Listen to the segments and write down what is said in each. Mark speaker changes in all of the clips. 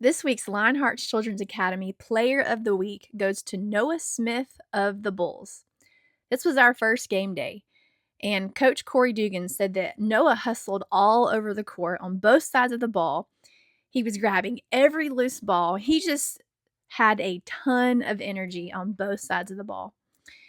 Speaker 1: This week's Lionhearts Children's Academy Player of the Week goes to Noah Smith of the Bulls. This was our first game day, and Coach Corey Dugan said that Noah hustled all over the court on both sides of the ball. He was grabbing every loose ball. He just had a ton of energy on both sides of the ball.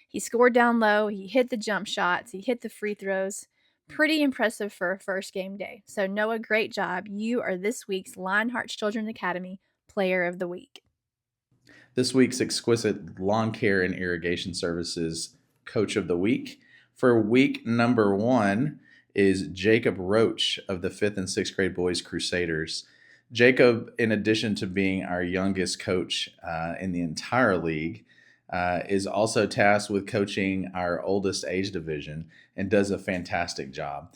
Speaker 1: He scored down low, he hit the jump shots, he hit the free throws. Pretty impressive for a first game day. So, Noah, great job. You are this week's Lionhearts Children's Academy Player of the Week.
Speaker 2: This week's Exquisite Lawn Care and Irrigation Services Coach of the Week for week number 1 is Jacob Roach of the 5th and 6th grade Boys Crusaders. Jacob, in addition to being our youngest coach in the entire league, is also tasked with coaching our oldest age division and does a fantastic job.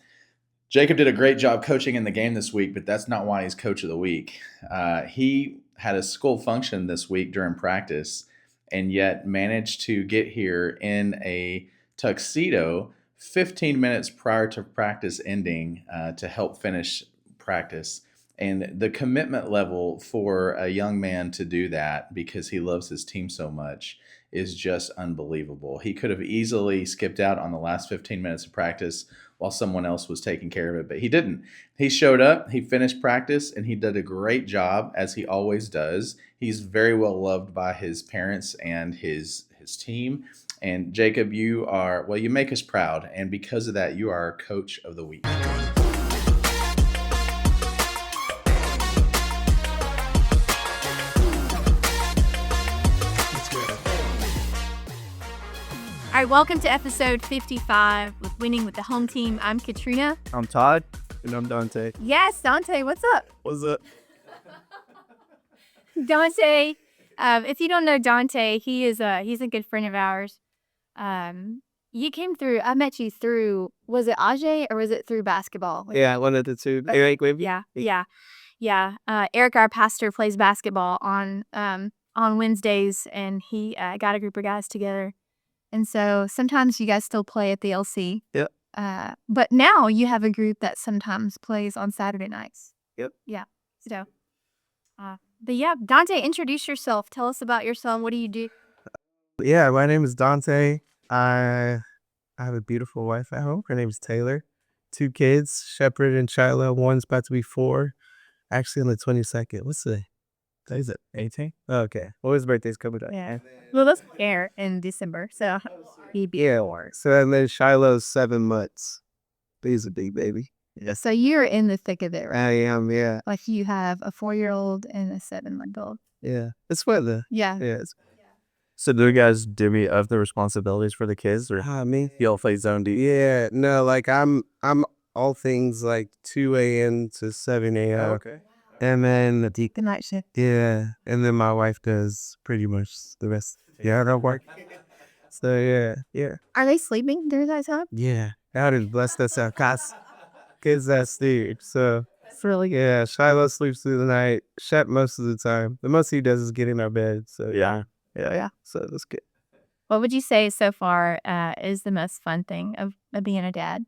Speaker 2: Jacob did a great job coaching in the game this week, but that's not why he's Coach of the Week. He had a school function this week during practice and yet managed to get here in a tuxedo 15 minutes prior to practice ending to help finish practice. And the commitment level for a young man to do that because he loves his team so much is just unbelievable. He could have easily skipped out on the last 15 minutes of practice while someone else was taking care of it, but he didn't. He showed up, he finished practice, and he did a great job, as he always does. He's very well loved by his parents and his team. And Jacob, you make us proud, and because of that, you are our Coach of the Week.
Speaker 1: All right, welcome to episode 55 with Winning with the Home Team. I'm Katrina.
Speaker 3: I'm Todd. And I'm Dante.
Speaker 1: Yes, Dante, what's up?
Speaker 3: What's up?
Speaker 1: Dante, if you don't know Dante, he's a good friend of ours. You came through, I met you through, was it Ajay or was it through basketball?
Speaker 3: Yeah, one of the two.
Speaker 1: Yeah. Eric, our pastor, plays basketball on Wednesdays, and he got a group of guys together. And so sometimes you guys still play at the LC.
Speaker 3: Yep.
Speaker 1: But now you have a group that sometimes plays on Saturday nights.
Speaker 3: Yep.
Speaker 1: Yeah. So, but yeah, Dante, introduce yourself. Tell us about yourself. What do you do?
Speaker 3: Yeah, my name is Dante. I have a beautiful wife at home. Her name is Taylor. 2 kids, Shepherd and Shiloh. One's about to be 4. Actually, on the 22nd. What's the day? Is it 18? Okay. Well, his birthday's coming up.
Speaker 1: Yeah. Well, let's air in December. So he'd be 4.
Speaker 3: So and then Shiloh's 7 months. He's a big baby.
Speaker 1: Yeah. So you're in the thick of it, right?
Speaker 3: I am, yeah.
Speaker 1: Like you have a 4-year-old and a 7-month-old.
Speaker 3: Yeah. It's weather.
Speaker 1: Yeah.
Speaker 3: Yeah.
Speaker 4: So do you guys divvy up the responsibilities for the kids, or
Speaker 3: Me?
Speaker 4: y'all play zone D?
Speaker 3: Yeah. No, like I'm all things like 2 a.m. to 7 a.m.
Speaker 4: Okay.
Speaker 3: And then
Speaker 1: The night shift.
Speaker 3: yeah, and then my wife does pretty much the rest. Yeah, I don't work. So yeah.
Speaker 1: Are they sleeping during that time?
Speaker 3: Yeah. God has blessed us our kids that sleep. So
Speaker 1: It's really good.
Speaker 3: yeah, Shiloh sleeps through the night. Shep most of the time. The most he does is get in our bed. So
Speaker 4: Yeah.
Speaker 3: So that's good.
Speaker 1: What would you say so far is the most fun thing of being a dad?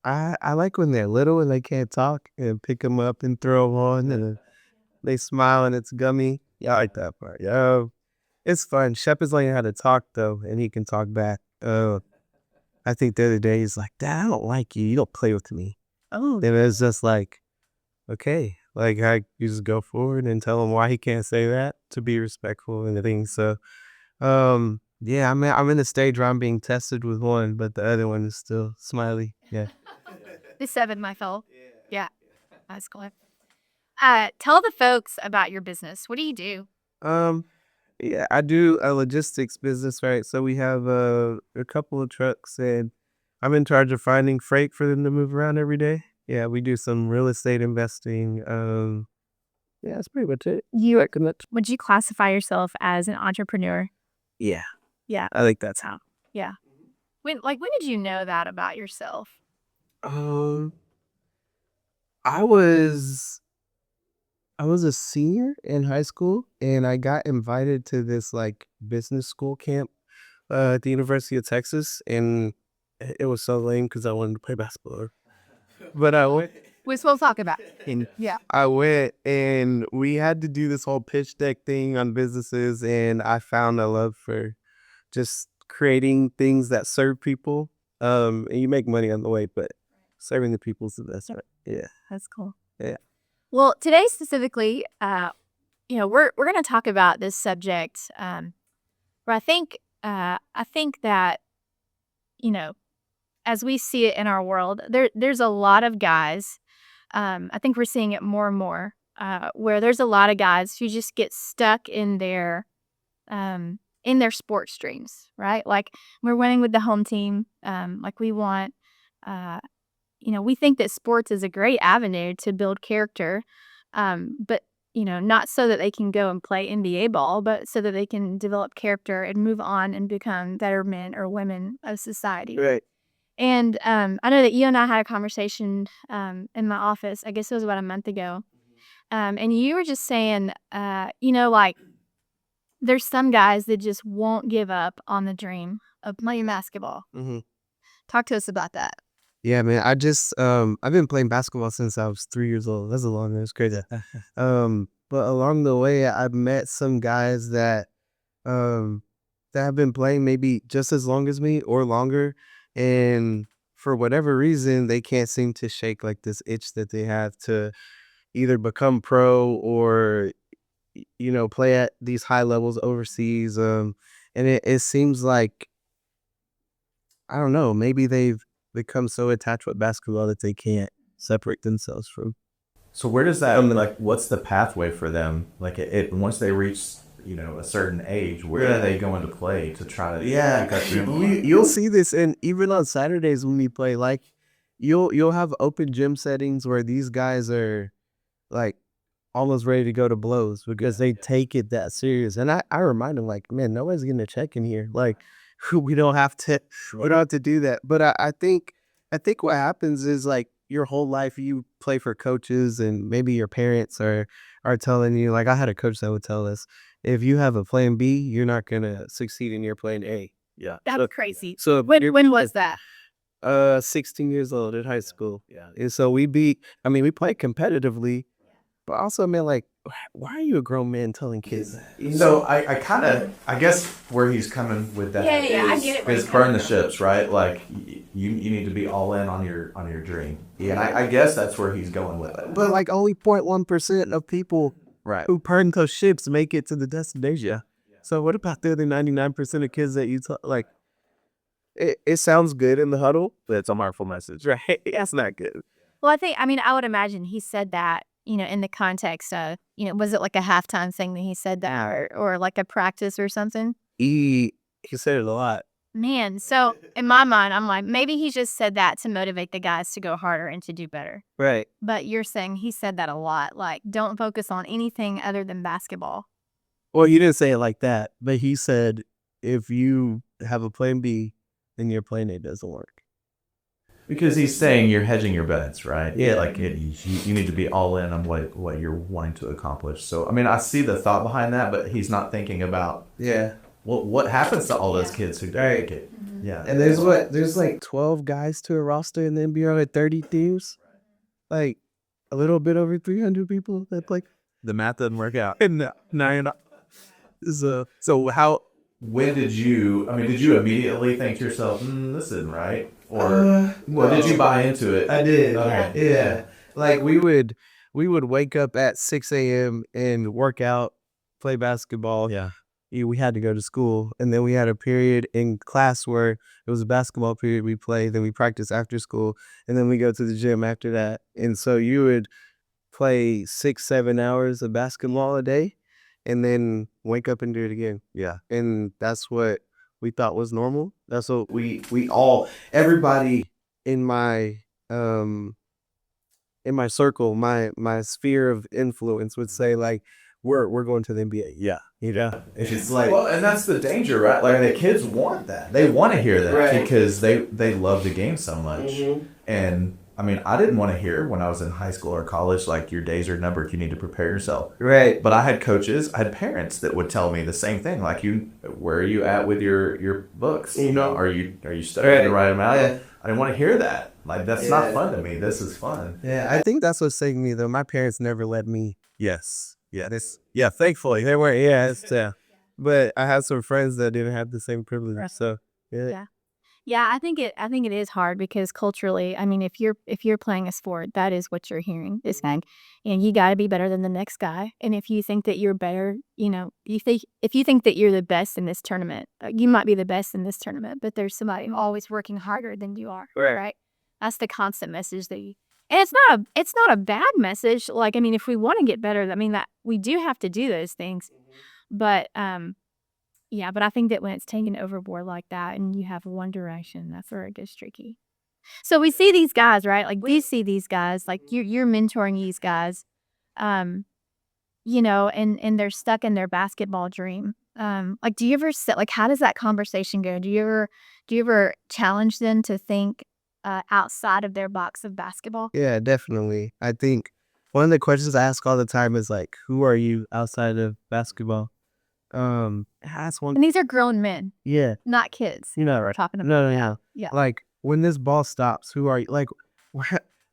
Speaker 3: I like when they're little and they can't talk and pick them up and throw them on and they smile and it's gummy. Yeah, I like that part. Yeah, it's fun. Shep is learning how to talk though, and he can talk back. I think the other day he's like, "Dad, I don't like you. You don't play with me."
Speaker 1: Oh,
Speaker 3: And it's just like, okay, like you just go forward and tell him why he can't say that to be respectful and things. So, yeah, I'm in the stage where I'm being tested with one, but the other one is still smiley. Yeah.
Speaker 1: the 7-month-old. Yeah, that's cool. Tell the folks about your business. What do you do?
Speaker 3: Yeah, I do a logistics business, right? So we have a couple of trucks, and I'm in charge of finding freight for them to move around every day. Yeah, we do some real estate investing. Yeah, that's pretty much it.
Speaker 1: Would you classify yourself as an entrepreneur?
Speaker 3: Yeah,
Speaker 1: Yeah.
Speaker 3: I think that's how.
Speaker 1: Yeah. When did you know that about yourself?
Speaker 3: I was a senior in high school, and I got invited to this like business school camp at the University of Texas, and it was so lame because I wanted to play basketball. But I went,
Speaker 1: We're supposed to talk about it.
Speaker 3: And
Speaker 1: Yeah.
Speaker 3: I went and we had to do this whole pitch deck thing on businesses, and I found a love for just creating things that serve people. And you make money on the way, but serving the people is the best, right? Yeah.
Speaker 1: That's cool.
Speaker 3: Yeah.
Speaker 1: Well, today specifically, we're going to talk about this subject. Where I think that, as we see it in our world, there's a lot of guys. I think we're seeing it more and more, where there's a lot of guys who just get stuck in their sports dreams, right? Like we're winning with the home team. Like we want, we think that sports is a great avenue to build character, but not so that they can go and play NBA ball, but so that they can develop character and move on and become better men or women of society.
Speaker 3: Right.
Speaker 1: And I know that you and I had a conversation in my office. I guess it was about a month ago. And you were just saying, like there's some guys that just won't give up on the dream of playing basketball.
Speaker 3: Mm-hmm.
Speaker 1: Talk to us about that.
Speaker 3: Yeah, man. I just I've been playing basketball since I was 3 years old. That's a long time. It's crazy. But along the way, I've met some guys that have been playing maybe just as long as me or longer, and for whatever reason, they can't seem to shake like this itch that they have to either become pro or play at these high levels overseas. And it seems like, I don't know, maybe they've become so attached with basketball that they can't separate themselves from.
Speaker 4: So where does that, like, what's the pathway for them? Like, it once they reach, a certain age, where do they go into play to try to...
Speaker 3: Yeah, you'll see this, and even on Saturdays when we play, like, you'll have open gym settings where these guys are, like, almost ready to go to blows because they take it that serious. And I remind them, like, man, nobody's getting a check in here. Like, we don't have to do that. But I think what happens is, like, your whole life you play for coaches, and maybe your parents are telling you, like, I had a coach that would tell us, if you have a plan B, you're not gonna succeed in your plan A.
Speaker 4: Yeah.
Speaker 1: That's crazy.
Speaker 3: So
Speaker 1: When was that?
Speaker 3: 16 years old in high school. Yeah. And so we played competitively, but also, man, like, why are you a grown man telling kids?
Speaker 4: So I guess where he's coming with that
Speaker 1: I get it.
Speaker 4: is burn the ships, right? Like you need to be all in on your dream. Yeah, and I guess that's where he's going with it.
Speaker 3: But like only 0.1% of people who burn those ships make it to the destination. Yeah. So what about the other 99% of kids that you talk, like? It sounds good in the huddle, but it's a harmful message, right? That's not good.
Speaker 1: Well, I would imagine he said that, in the context of, was it like a halftime thing that he said that, or like a practice or something?
Speaker 3: He said it a lot.
Speaker 1: Man, so in my mind, I'm like, maybe he just said that to motivate the guys to go harder and to do better.
Speaker 3: Right.
Speaker 1: But you're saying he said that a lot, like, don't focus on anything other than basketball.
Speaker 3: Well, he didn't say it like that, but he said, if you have a plan B, then your plan A doesn't work.
Speaker 4: Because he's saying you're hedging your bets, right?
Speaker 3: Yeah.
Speaker 4: Like you need to be all in on what you're wanting to accomplish. So, I mean, I see the thought behind that, but he's not thinking about what happens to all those kids who don't make it.
Speaker 1: Mm-hmm.
Speaker 4: Yeah.
Speaker 3: And there's like 12 guys to a roster in the NBA with 30 teams. Like a little bit over 300 people that play.
Speaker 4: The math doesn't work out.
Speaker 3: No, you're not. So how...
Speaker 4: When did you immediately think to yourself, this isn't right? Or did you buy into it?
Speaker 3: I did.
Speaker 4: Okay.
Speaker 3: Yeah. Like we would wake up at 6 a.m. and work out, play basketball.
Speaker 4: Yeah.
Speaker 3: We had to go to school. And then we had a period in class where it was a basketball period we played. Then we practiced after school. And then we go to the gym after that. And so you would play 6-7 hours of basketball a day, and then wake up and do it again.
Speaker 4: Yeah.
Speaker 3: And that's what we thought was normal. That's what everybody in my circle, my sphere of influence would say, like, we're going to the NBA. Yeah.
Speaker 4: It's like, well, and that's the danger, right? Like the kids want that. They want to hear that because they love the game so much. Mm-hmm. And I mean, I didn't want to hear when I was in high school or college, like, your days are numbered, you need to prepare yourself.
Speaker 3: Right.
Speaker 4: But I had coaches, I had parents that would tell me the same thing, like, where are you at with your books? Are you studying the right amount? Yeah. I didn't want to hear that. Like, that's not fun to me. This is fun.
Speaker 3: Yeah, I think that's what's saving me though. My parents never let me.
Speaker 4: Yes. Yeah.
Speaker 3: Yeah, thankfully they weren't. Yeah, but I have some friends that didn't have the same privilege. So yeah,
Speaker 1: Yeah. Yeah, I think it is hard because culturally, I mean, if you're playing a sport, that is what you're hearing. It's like, and you got to be better than the next guy. And if you think that you're better, if you think that you're the best in this tournament, you might be the best in this tournament, but there's somebody always working harder than you are, right? That's the constant message that you. And it's not a bad message. Like, I mean, if we want to get better, I mean that we do have to do those things. But yeah, but I think that when it's taken overboard like that and you have one direction, that's where it gets tricky. So we see these guys, right? Like we see these guys, like you're mentoring these guys, um, and they're stuck in their basketball dream. Like do you ever sit like how does that conversation go? Do you ever challenge them to think outside of their box of basketball?
Speaker 3: yeah, definitely. I think one of the questions I ask all the time is like, "Who are you outside of basketball?" That's one.
Speaker 1: And these are grown men,
Speaker 3: Yeah,
Speaker 1: not kids.
Speaker 3: you know,
Speaker 1: We're
Speaker 3: right?
Speaker 1: talking about.
Speaker 3: No, no, yeah.
Speaker 1: Yeah.
Speaker 3: Like when this ball stops, who are you? Like,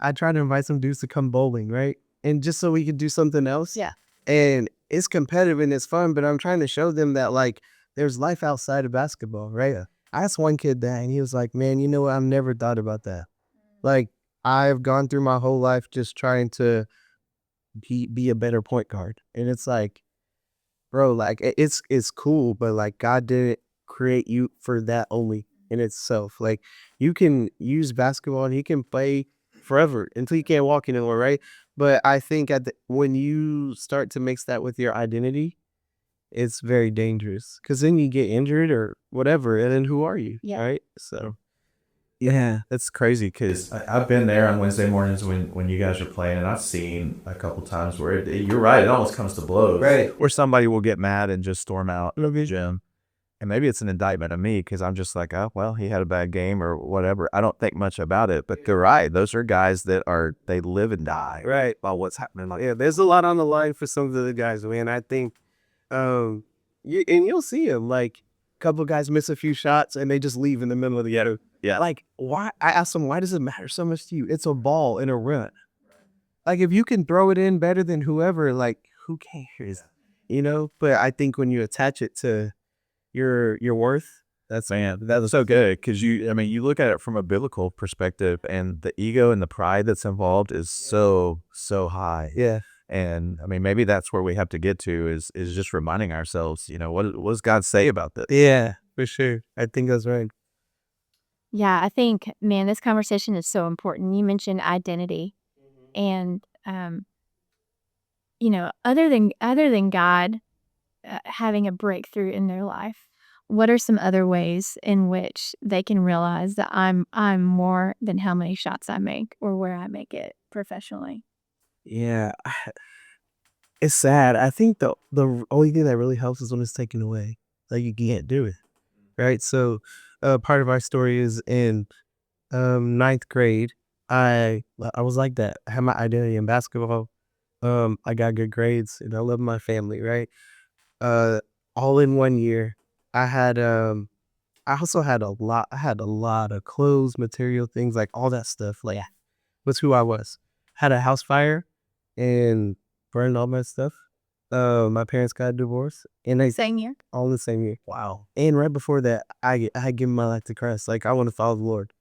Speaker 3: I try to invite some dudes to come bowling, right? And just so we could do something else.
Speaker 1: Yeah.
Speaker 3: And it's competitive and it's fun, but I'm trying to show them that like there's life outside of basketball, right? Yeah. I asked one kid that, and he was like, "Man, you know what? I've never thought about that. Like, I've gone through my whole life just trying to be a better point guard, and it's like." Bro, like it's cool, but like God didn't create you for that only in itself. Like you can use basketball and you can play forever until you can't walk anymore, right? But I think when you start to mix that with your identity, it's very dangerous because then you get injured or whatever, and then who are you,
Speaker 1: Yeah.
Speaker 3: right? So yeah,
Speaker 4: That's crazy because I've been there on Wednesday mornings when you guys are playing, and I've seen a couple times where you're right, it almost comes to blows.
Speaker 3: right.
Speaker 4: Where somebody will get mad and just storm out of the gym. And maybe it's an indictment of me because I'm just like, oh, well, he had a bad game or whatever. I don't think much about it. But they're right. Those are guys they live and die
Speaker 3: Right.
Speaker 4: by what's happening. Like,
Speaker 3: Yeah, there's a lot on the line for some of the guys, man. I think, you'll see them like a couple guys miss a few shots and they just leave in the middle of the other.
Speaker 4: yeah.
Speaker 3: Like, why? I asked them, why does it matter so much to you? It's a ball in a run. Like, if you can throw it in better than whoever, like, who cares? But I think when you attach it to your worth,
Speaker 4: That's so good because you look at it from a biblical perspective, and the ego and the pride that's involved is so high.
Speaker 3: yeah,
Speaker 4: And I mean, maybe that's where we have to get to is just reminding ourselves, what does God say about this?
Speaker 3: yeah, for sure. I think that's right.
Speaker 1: Yeah, I think, man, this conversation is so important. You mentioned identity, and other than God having a breakthrough in their life, what are some other ways in which they can realize that I'm more than how many shots I make or where I make it professionally?
Speaker 3: Yeah, it's sad. I think the only thing that really helps is when it's taken away. Like you can't do it, right? So, part of our story is in ninth grade. I was like that. I had my identity in basketball. I got good grades, and I love my family, right? Uh, all in one year, I had I also had a lot. I had a lot of clothes, material things, like all that stuff. Like was who I was. Had a house fire and burned all my stuff. My parents got a divorce, and they
Speaker 1: Same year.
Speaker 3: all in the same year. Wow! And right before that, I had given my life to Christ. Like I want to follow the Lord,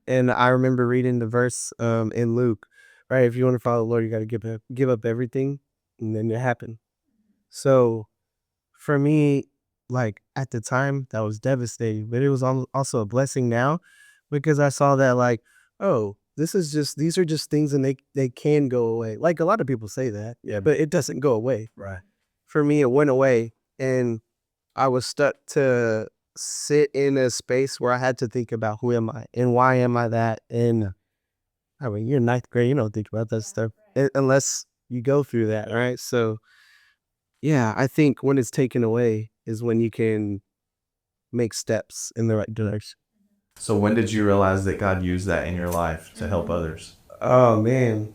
Speaker 3: and I remember reading the verse in Luke, right? If you want to follow the Lord, you got to give up everything, and then it happened. So for me, like at the time, that was devastating, but it was also a blessing now because I saw that like, oh, these are just things and they can go away. Like a lot of people say that, yeah, but it doesn't go away.
Speaker 4: Right.
Speaker 3: For me, it went away, and I was stuck to sit in a space where I had to think about who am I and why am I that. And I mean, you're in ninth grade, you don't think about that stuff unless you go through that, right? So yeah, I think when it's taken away is when you can make steps in the right direction.
Speaker 4: So when did you realize that God used that in your life to help others?
Speaker 3: Oh man.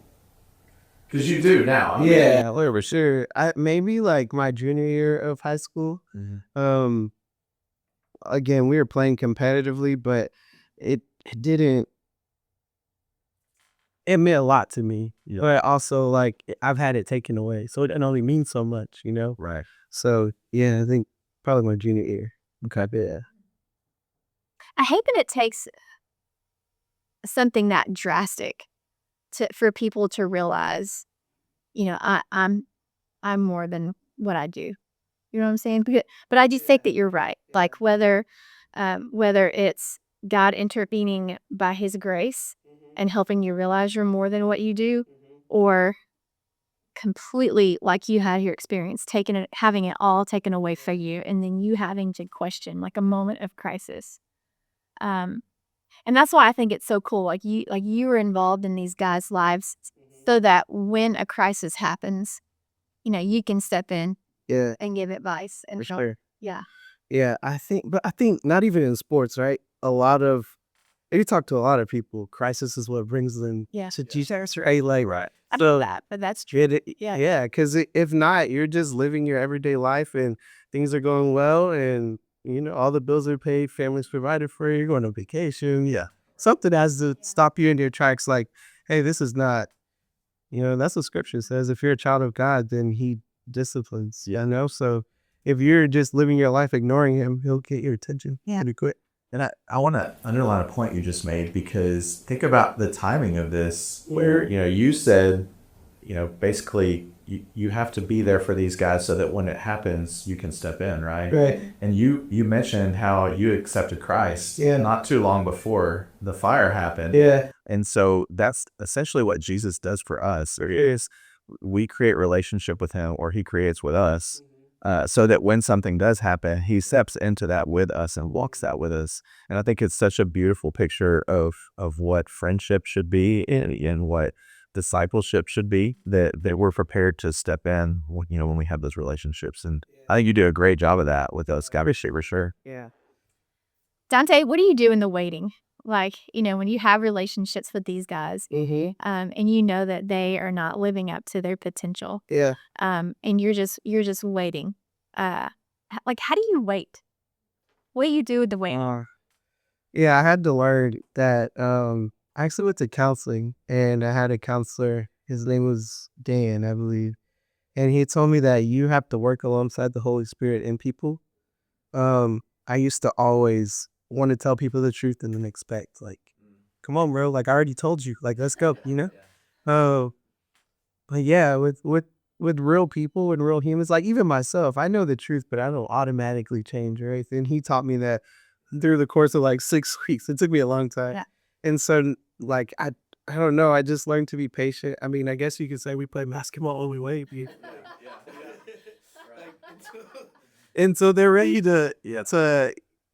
Speaker 4: Because you do now.
Speaker 3: Yeah, well, for sure. I maybe like my junior year of high school. Um again, we were playing competitively, but it didn't it meant a lot to me. But also, like, I've had it taken away. So it only means so much,
Speaker 4: Right.
Speaker 3: So, yeah, I think probably my junior year.
Speaker 4: Okay.
Speaker 3: Yeah.
Speaker 1: I hate that it takes something that drastic for people to realize, I'm more than what I do. You know what I'm saying? But I do think that you're right. Like whether it's God intervening by His grace and helping you realize you're more than what you do, or completely like you had your experience, having it all taken away from you, and then you having to question, like a moment of crisis. Um, and that's why I think it's so cool. Like you were involved in these guys' lives, so that when a crisis happens, you can step in
Speaker 3: Yeah,
Speaker 1: and give advice and
Speaker 3: for
Speaker 1: help.
Speaker 3: sure.
Speaker 1: Yeah.
Speaker 3: Yeah, I think not even in sports, right? You talk to a lot of people, crisis is what brings them
Speaker 1: Yeah.
Speaker 3: to Jesus, right? Like,
Speaker 4: Right.
Speaker 1: I feel that, but that's true. Yeah.
Speaker 3: yeah, because if not, you're just living your everyday life and things are going well, and all the bills are paid, family's provided for you, you're going on vacation. Yeah, something has to stop you in your tracks. Like, hey, this is not. That's what Scripture says. If you're a child of God, then He disciplines. So if you're just living your life ignoring Him, He'll get your attention.
Speaker 1: Yeah.
Speaker 3: Pretty quick.
Speaker 4: And I want to underline a point you just made, because think about the timing of this, where, you said, basically you have to be there for these guys so that when it happens, you can step in, right?
Speaker 3: Right.
Speaker 4: And you mentioned how you accepted Christ
Speaker 3: Yeah.
Speaker 4: not too long before the fire happened.
Speaker 3: Yeah.
Speaker 4: And so that's essentially what Jesus does for us. Is we create relationship with Him, or He creates with us, so that when something does happen, He steps into that with us and walks that with us. And I think it's such a beautiful picture of what friendship should be, and what discipleship should be, that we're prepared to step in when we have those relationships. And I think you do a great job of that with us, Gabby, for sure.
Speaker 3: Yeah.
Speaker 1: Dante, what do you do in the waiting? Like, when you have relationships with these guys,
Speaker 3: Mm-hmm.
Speaker 1: and you know that they are not living up to their potential,
Speaker 3: Yeah.
Speaker 1: and you're just waiting. Like, how do you wait? What do you do with the wait?
Speaker 3: Yeah, I had to learn that. I actually went to counseling, and I had a counselor. His name was Dan, I believe, and he told me that you have to work alongside the Holy Spirit in people. I used to always want to tell people the truth and then expect, like, come on, bro, like I already told you, like, let's go. Oh, but yeah, with real people and real humans, like even myself, I know the truth, but I don't automatically change, right? And he taught me that through the course of like 6 weeks. It took me a long time.
Speaker 1: Yeah.
Speaker 3: And so, like, I don't know. I just learned to be patient. I mean, I guess you could say we play basketball when we wait. And so they're ready to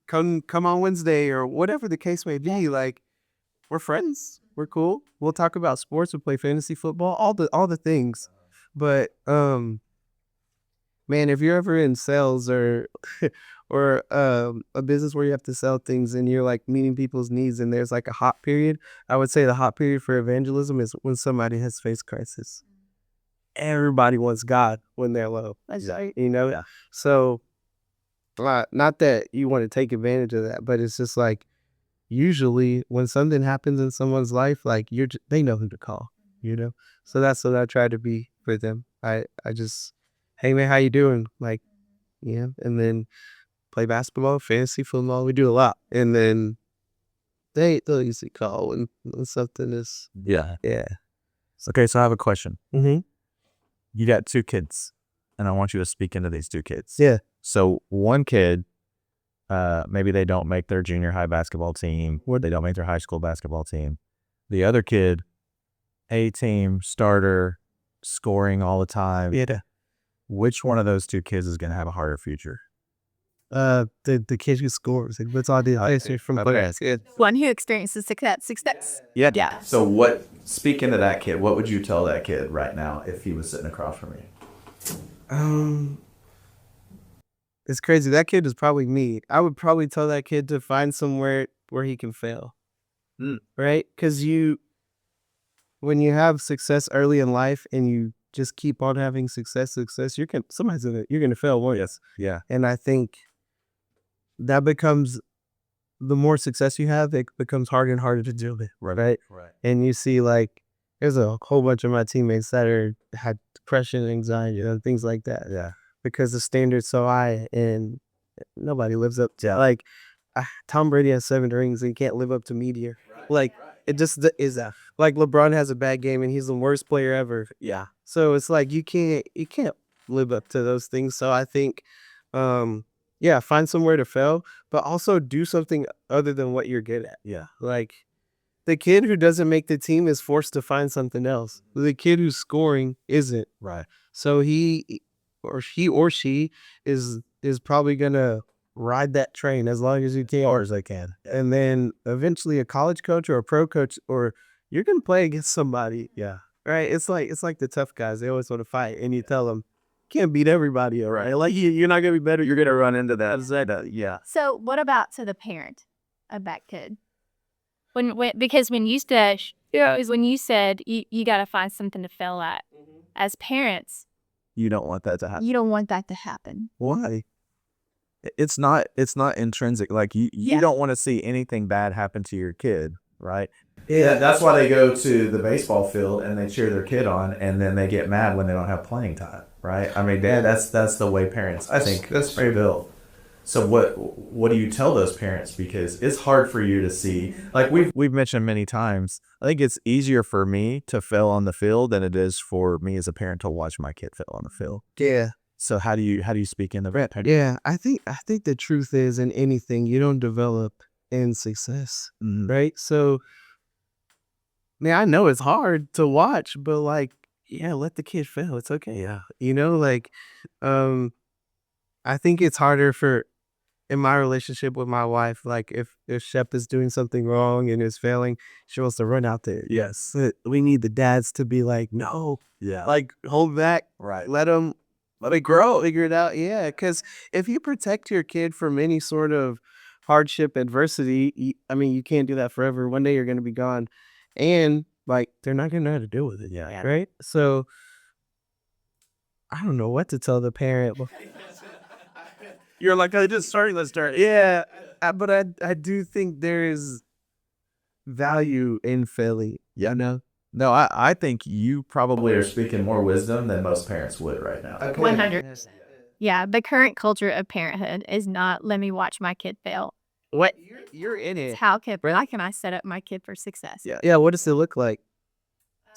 Speaker 3: come on Wednesday or whatever the case may be. Like, we're friends. We're cool. We'll talk about sports. We'll play fantasy football. All the things. But man, if you're ever in sales or or a business where you have to sell things and you're like meeting people's needs and there's like a hot period, I would say the hot period for evangelism is when somebody has faced crisis. Everybody wants God when they're low.
Speaker 1: That's right.
Speaker 3: Yeah. So not that you want to take advantage of that, but it's just like usually when something happens in someone's life, like they know who to call. So that's what I try to be for them. I just, hey man, how you doing? Like, and then play basketball, fantasy football. We do a lot, and then they'll usually call when something is.
Speaker 4: Yeah.
Speaker 3: Yeah.
Speaker 4: Okay, so I have a question.
Speaker 3: Mm-hmm.
Speaker 4: You got 2 kids, and I want you to speak into these 2 kids.
Speaker 3: Yeah.
Speaker 4: So one kid, maybe they don't make their junior high basketball team, or they don't make their high school basketball team. The other kid, A team, starter, scoring all the time.
Speaker 3: Yeah.
Speaker 4: Which one of those 2 kids is going to have a harder future?
Speaker 3: The kid who scores, like, what's all the answer from class?
Speaker 1: One who experiences success.
Speaker 4: Yeah. So speak into that kid, what would you tell that kid right now if he was sitting across from you?
Speaker 3: It's crazy. That kid is probably me. I would probably tell that kid to find somewhere where he can fail. Right? Because when you have success early in life and you just keep on having success, you're gonna fail once.
Speaker 4: Yes. Yeah.
Speaker 3: And I think that becomes, the more success you have, it becomes harder and harder to deal with. Right.
Speaker 4: Right.
Speaker 3: And you see, like, There's a whole bunch of my teammates that had depression, anxiety, and things like that.
Speaker 4: Yeah.
Speaker 3: Because the standard's so high and nobody lives up to like Tom Brady has 7 rings and he can't live up to meteor. Like it just is that like LeBron has a bad game and he's the worst player ever.
Speaker 4: Yeah.
Speaker 3: So it's like you can't live up to those things. So I think yeah, find somewhere to fail, but also do something other than what you're good at.
Speaker 4: Yeah.
Speaker 3: Like the kid who doesn't make the team is forced to find something else. The kid who's scoring isn't.
Speaker 4: Right.
Speaker 3: So he or she is probably gonna ride that train as long as you can.
Speaker 4: Or as they can.
Speaker 3: And then eventually a college coach or a pro coach or you're gonna play against somebody.
Speaker 4: Yeah.
Speaker 3: Right? It's like the tough guys. They always want to fight and you tell them can't beat everybody, all right? Like you're not gonna be better. You're gonna run into that. Yeah.
Speaker 1: So what about to the parent of that kid? Because when you said you got to find something to fail at, as parents,
Speaker 4: You don't want that to happen.
Speaker 1: you don't want that to happen.
Speaker 4: Why? It's not intrinsic. Like you
Speaker 1: Yeah.
Speaker 4: don't want to see anything bad happen to your kid, right?
Speaker 2: Yeah,
Speaker 4: That's why they go to the baseball field and they cheer their kid on, and then they get mad when they don't have playing time, right? I mean, that's the way parents, I think, that's built. So what do you tell those parents? Because it's hard for you to see. Like we've mentioned many times, I think it's easier for me to fail on the field than it is for me as a parent to watch my kid fail on the field.
Speaker 3: Yeah.
Speaker 4: So how do you speak in the vet?
Speaker 3: Yeah. I think the truth is in anything you don't develop in success. Right? So man, I know it's hard to watch, but like, yeah, let the kid fail. It's okay.
Speaker 4: Yeah.
Speaker 3: You know, like I think it's harder in my relationship with my wife, like if Shep is doing something wrong and is failing, she wants to run out there.
Speaker 4: Yes.
Speaker 3: But we need the dads to be like, no,
Speaker 4: Yeah.
Speaker 3: like hold back,
Speaker 4: Right.
Speaker 3: let them grow, figure it out. Yeah, because if you protect your kid from any sort of hardship, adversity, I mean, you can't do that forever. One day you're going to be gone, and like they're not going to know how to deal with it.
Speaker 4: Yeah.
Speaker 3: Right. So I don't know what to tell the parent. You're like, I just started. Let's start. Yeah, but I do think there is value in failing.
Speaker 4: Yeah. No, I think you probably are speaking more wisdom than most parents would right now.
Speaker 1: 100. Yeah, the current culture of parenthood is not let me watch my kid fail.
Speaker 3: What you're in
Speaker 1: It's
Speaker 3: it?
Speaker 1: how can I set up my kid for success?
Speaker 3: Yeah. What does it look like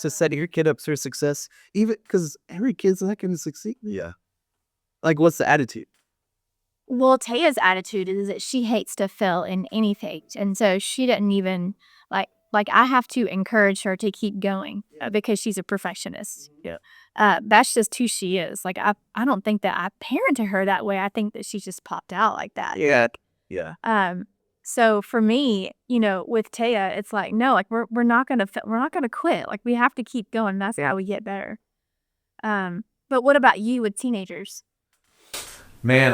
Speaker 3: to set your kid up for success? Even because every kid's not going to succeed.
Speaker 4: Yeah.
Speaker 3: Like, what's the attitude?
Speaker 1: Well, Taya's attitude is that she hates to fail in anything, and so she doesn't even like I have to encourage her to keep going because she's a perfectionist.
Speaker 3: Yeah.
Speaker 1: That's just who she is. Like I don't think that I parented her that way. I think that she just popped out like that.
Speaker 3: Yeah.
Speaker 1: So for me, with Taya, it's like no, like we're not gonna quit. Like we have to keep going. That's how we get better. But what about you with teenagers?
Speaker 4: Man,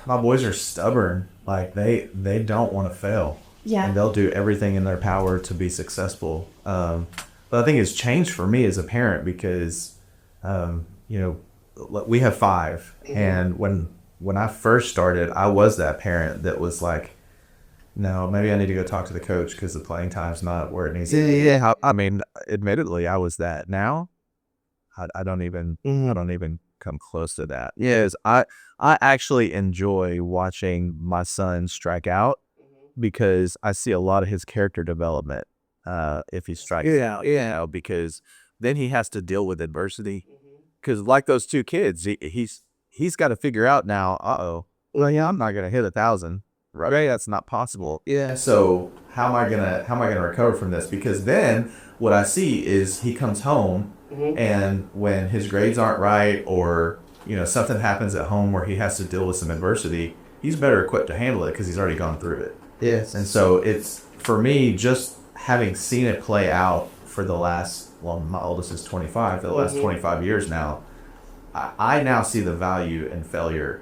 Speaker 4: my boys are stubborn. Like they don't want to fail.
Speaker 1: Yeah.
Speaker 4: And they'll do everything in their power to be successful. But I think it's changed for me as a parent because, we have 5. And when I first started, I was that parent that was like, no, maybe I need to go talk to the coach because the playing time's not where it needs to be.
Speaker 3: Yeah.
Speaker 4: I mean, admittedly, I was that. Now, I don't even come close to that. Yes, I actually enjoy watching my son strike out because I see a lot of his character development if he strikes out. Yeah, because then he has to deal with adversity. Because like those 2 kids, he's got to figure out now. Well, yeah, I'm not gonna hit 1,000. Right, that's not possible.
Speaker 3: Yeah.
Speaker 4: So how am I gonna recover from this? Because then what I see is he comes home. And when his grades aren't right or, something happens at home where he has to deal with some adversity, he's better equipped to handle it because he's already gone through it.
Speaker 3: Yes.
Speaker 4: And so it's, for me, just having seen it play out for the last, my oldest is 25, for the last 25 years now, I now see the value in failure.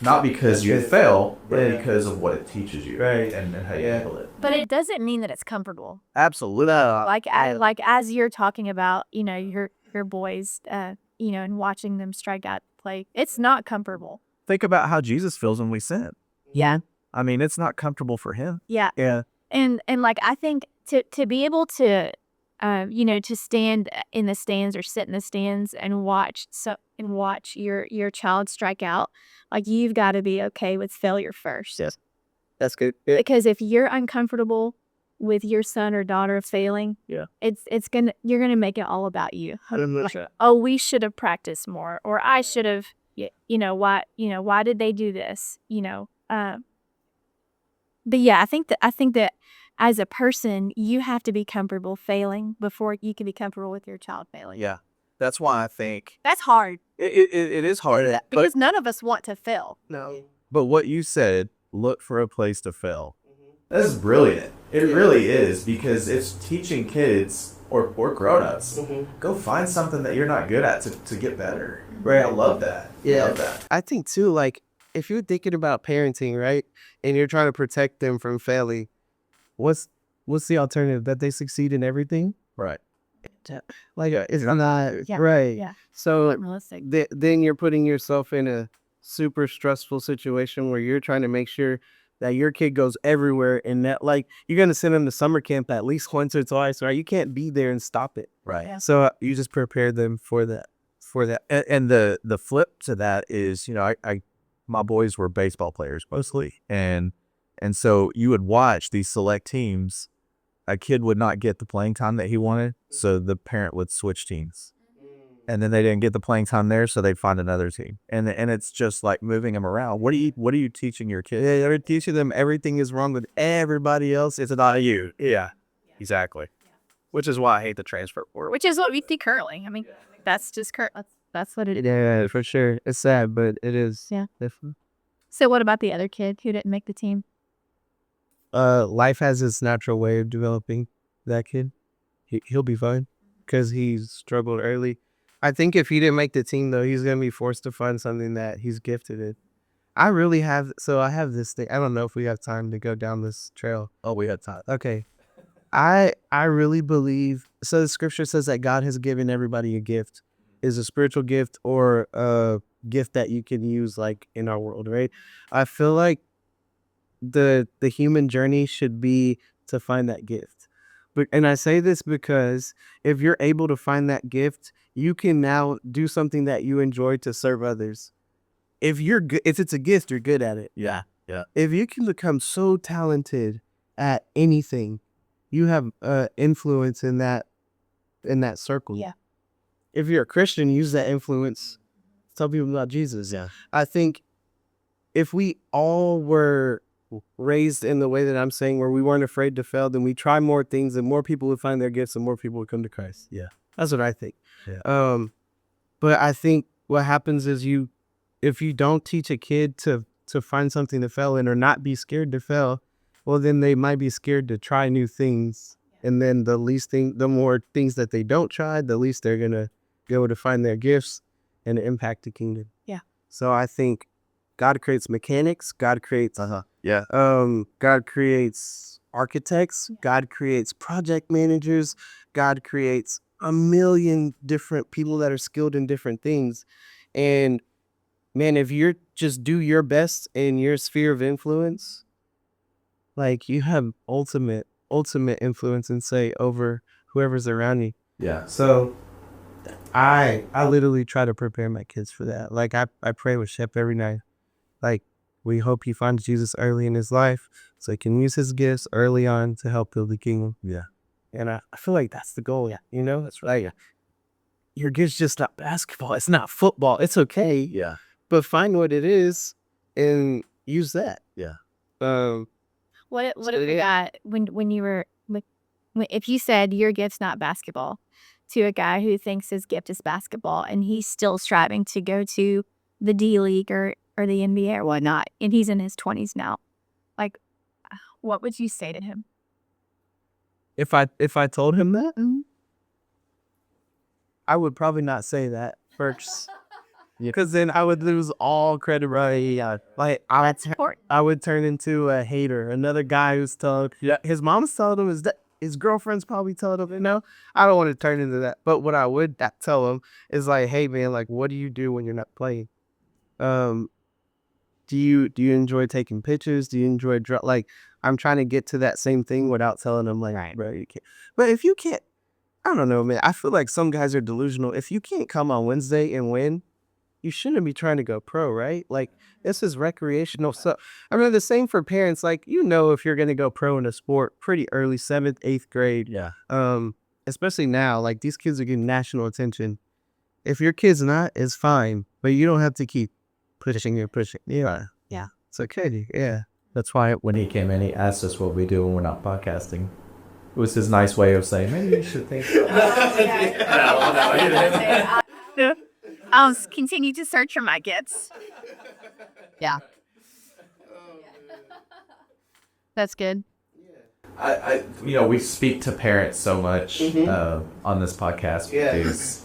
Speaker 4: Not because you fail, but because of what it teaches you.
Speaker 3: Right.
Speaker 4: And how you handle it.
Speaker 1: But it doesn't mean that it's comfortable.
Speaker 3: Absolutely.
Speaker 1: Like as you're talking about, your boys, and watching them strike out play, it's not comfortable.
Speaker 4: Think about how Jesus feels when we sin.
Speaker 1: Yeah.
Speaker 4: I mean, it's not comfortable for him.
Speaker 1: Yeah.
Speaker 3: Yeah.
Speaker 1: And like I think to be able to to stand in the stands or sit in the stands and watch your child strike out. Like, you've got to be okay with failure first.
Speaker 3: Yes. That's good.
Speaker 1: Because if you're uncomfortable with your son or daughter failing,
Speaker 3: Yeah.
Speaker 1: you're gonna make it all about you.
Speaker 3: Like,
Speaker 1: oh, we should have practiced more, or I should have, why did they do this? But yeah, I think that as a person, you have to be comfortable failing before you can be comfortable with your child failing.
Speaker 3: Yeah. That's why I think
Speaker 1: That's hard
Speaker 3: it is hard.
Speaker 1: because none of us want to fail.
Speaker 3: No. But what you said, look for a place to fail.
Speaker 4: That's brilliant. It really is, because it's teaching kids or grown-ups, go find something that you're not good at to get better. Right. I love that.
Speaker 3: Yeah.
Speaker 4: I love that.
Speaker 3: I think too, like, if you're thinking about parenting, right, and you're trying to protect them from failing, what's the alternative? That they succeed in everything?
Speaker 4: Right.
Speaker 3: Like, it's not
Speaker 1: Yeah.
Speaker 3: right.
Speaker 1: Yeah.
Speaker 3: So
Speaker 1: Realistic.
Speaker 3: then you're putting yourself in a super stressful situation where you're trying to make sure that your kid goes everywhere, and that, like, you're gonna send them to summer camp at least once or twice, right? You can't be there and stop it.
Speaker 4: Right.
Speaker 1: Yeah.
Speaker 3: So you just prepare them for that.
Speaker 4: And the flip to that is, I my boys were baseball players mostly, and so you would watch these select teams. A kid would not get the playing time that he wanted, so the parent would switch teams, and then they didn't get the playing time there, so they'd find another team, and it's just like moving them around. What are you teaching your kids?
Speaker 3: Yeah, you're teaching them everything is wrong with everybody else. It's not you.
Speaker 4: Yeah, exactly.
Speaker 3: Which is why I hate the transfer portal.
Speaker 1: Which is what we see currently. I mean, that's just that's what it is.
Speaker 3: Yeah, for sure. It's sad, but it is.
Speaker 1: Yeah.
Speaker 3: Different.
Speaker 1: So what about the other kid who didn't make the team?
Speaker 3: Life has its natural way of developing that kid. He'll be fine because he's struggled early. I think if he didn't make the team, though, he's gonna be forced to find something that he's gifted in. I have this thing. I don't know if we have time to go down this trail.
Speaker 4: Oh, we had time.
Speaker 3: Okay. I really believe, so the scripture says that God has given everybody a gift. Is a spiritual gift or a gift that you can use, like, in our world, right? I feel like the human journey should be to find that gift. And I say this because if you're able to find that gift, you can now do something that you enjoy to serve others. If it's a gift, you're good at it.
Speaker 4: Yeah. Yeah.
Speaker 3: If you can become so talented at anything, you have influence in that circle.
Speaker 1: Yeah.
Speaker 3: If you're a Christian, use that influence to tell people about Jesus.
Speaker 4: Yeah.
Speaker 3: I think if we all were raised in the way that I'm saying, where we weren't afraid to fail, then we try more things, and more people would find their gifts, and more people would come to Christ.
Speaker 4: Yeah.
Speaker 3: That's what I think.
Speaker 4: Yeah.
Speaker 3: But I think what happens is if you don't teach a kid to find something to fail in or not be scared to fail, well, then they might be scared to try new things. And then the more things that they don't try, the least they're going to be able to find their gifts and impact the kingdom.
Speaker 1: Yeah.
Speaker 3: So I think God creates mechanics. God creates,
Speaker 4: Yeah.
Speaker 3: God creates architects. God creates project managers. God creates a million different people that are skilled in different things. And man, if you're just do your best in your sphere of influence, like, you have ultimate influence and say over whoever's around you.
Speaker 4: Yeah.
Speaker 3: So I literally try to prepare my kids for that. Like, I pray with Shep every night. Like, we hope he finds Jesus early in his life so he can use his gifts early on to help build the kingdom.
Speaker 4: Yeah.
Speaker 3: And I feel like that's the goal. Yeah. That's right. Like, your gift's just not basketball. It's not football. It's okay.
Speaker 4: Yeah.
Speaker 3: But find what it is and use that.
Speaker 4: Yeah.
Speaker 1: What if
Speaker 3: So,
Speaker 1: we got when you were if you said your gift's not basketball to a guy who thinks his gift is basketball and he's still striving to go to the D League or the NBA or whatnot, and he's in his 20s now, like, what would you say to him?
Speaker 3: If I told him that,
Speaker 1: Mhm.
Speaker 3: I would probably not say that first. Because then I would lose all credibility. Like,
Speaker 1: That's important.
Speaker 3: I would turn into a hater. Another guy who's telling his mom's telling him, his girlfriend's probably telling him, I don't want to turn into that. But what I would tell him is like, hey man, like, what do you do when you're not playing? Do you enjoy taking pictures? Do you enjoy like, I'm trying to get to that same thing without telling him, like,
Speaker 1: Right.
Speaker 3: bro, you can't. But if you can't, I don't know, man. I feel like some guys are delusional. If you can't come on Wednesday and win, you shouldn't be trying to go pro, right? Like, this is recreational. So, I mean, the same for parents. Like, if you're going to go pro in a sport pretty early, 7th, 8th grade.
Speaker 5: Yeah.
Speaker 3: Especially now, like, these kids are getting national attention. If your kid's not, it's fine. But you don't have to keep pushing and pushing. Yeah.
Speaker 5: Yeah.
Speaker 3: It's okay. Yeah.
Speaker 4: That's why when he came in, he asked us what we do when we're not podcasting. It was his nice way of saying, maybe you should think about it.
Speaker 6: I'll continue to search for my gifts.
Speaker 5: Yeah. That's good.
Speaker 4: We speak to parents so much on this podcast. Because,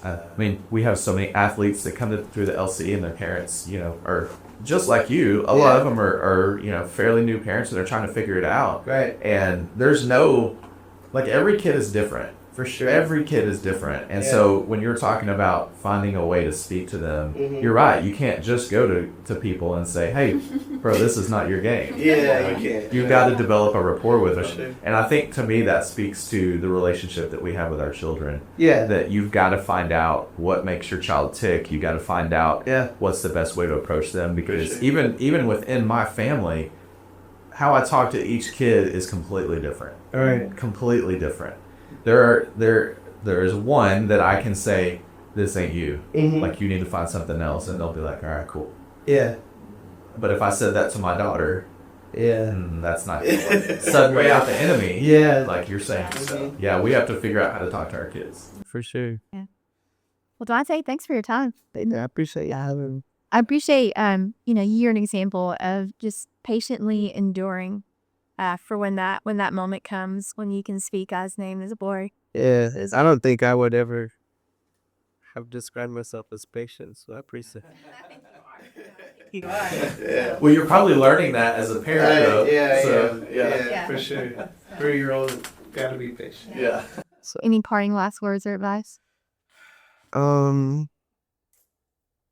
Speaker 4: we have so many athletes that come through the LC and their parents, are just like you. A lot of them are fairly new parents and they're trying to figure it out.
Speaker 3: Right.
Speaker 4: And there's every kid is different. For sure. Every kid is different. And so when you're talking about finding a way to speak to them, you're right. You can't just go to people and say, hey, bro, this is not your game.
Speaker 3: Yeah, you can't.
Speaker 4: You've got to develop a rapport with them. And I think to me that speaks to the relationship that we have with our children.
Speaker 3: Yeah.
Speaker 4: That you've got to find out what makes your child tick. You got to find out what's the best way to approach them. Because even within my family, how I talk to each kid is completely different.
Speaker 3: All right.
Speaker 4: Completely different. There is one that I can say, this ain't you. Like, you need to find something else. And they'll be like, all right, cool.
Speaker 3: Yeah.
Speaker 4: But if I said that to my daughter, that's not
Speaker 3: Suddenly
Speaker 4: out the enemy.
Speaker 3: Yeah.
Speaker 4: Like you're saying. So, we have to figure out how to talk to our kids.
Speaker 3: For sure.
Speaker 6: Well, Dante, thanks for your time.
Speaker 3: I appreciate you having.
Speaker 6: I appreciate, you're an example of just patiently enduring for when that moment comes when you can speak God's name as a boy.
Speaker 3: Yeah. I don't think I would ever have described myself as patient, so I appreciate it.
Speaker 4: Well, you're probably learning that as a parent, though.
Speaker 3: Yeah, for sure. 3-year-old gotta be patient.
Speaker 4: Yeah.
Speaker 6: So, any parting last words or advice?
Speaker 3: I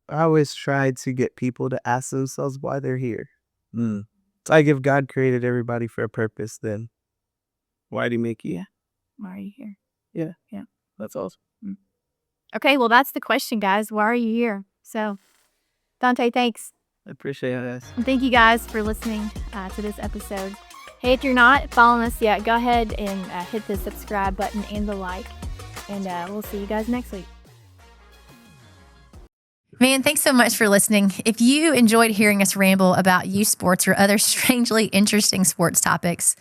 Speaker 3: always try to get people to ask themselves why they're here. It's like, if God created everybody for a purpose, then why did he make you?
Speaker 6: Why are you here?
Speaker 3: Yeah. That's awesome.
Speaker 6: Okay, well, that's the question, guys. Why are you here? So, Dante, thanks.
Speaker 3: I appreciate it, guys.
Speaker 6: And thank you guys for listening to this episode. Hey, if you're not following us yet, go ahead and hit the subscribe button and the like. And we'll see you guys next week.
Speaker 1: Man, thanks so much for listening. If you enjoyed hearing us ramble about youth sports or other strangely interesting sports topics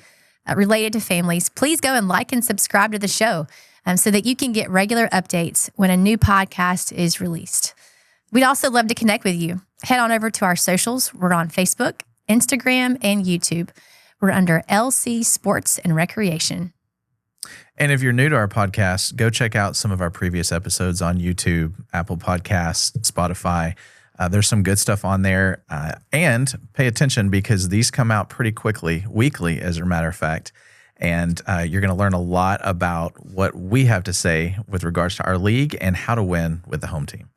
Speaker 1: related to families, please go and like and subscribe to the show so that you can get regular updates when a new podcast is released. We'd also love to connect with you. Head on over to our socials. We're on Facebook, Instagram, and YouTube. We're under LC Sports and Recreation.
Speaker 2: And if you're new to our podcast, go check out some of our previous episodes on YouTube, Apple Podcasts, Spotify. There's some good stuff on there. And pay attention because these come out pretty quickly, weekly, as a matter of fact. And you're going to learn a lot about what we have to say with regards to our league and how to win with the home team.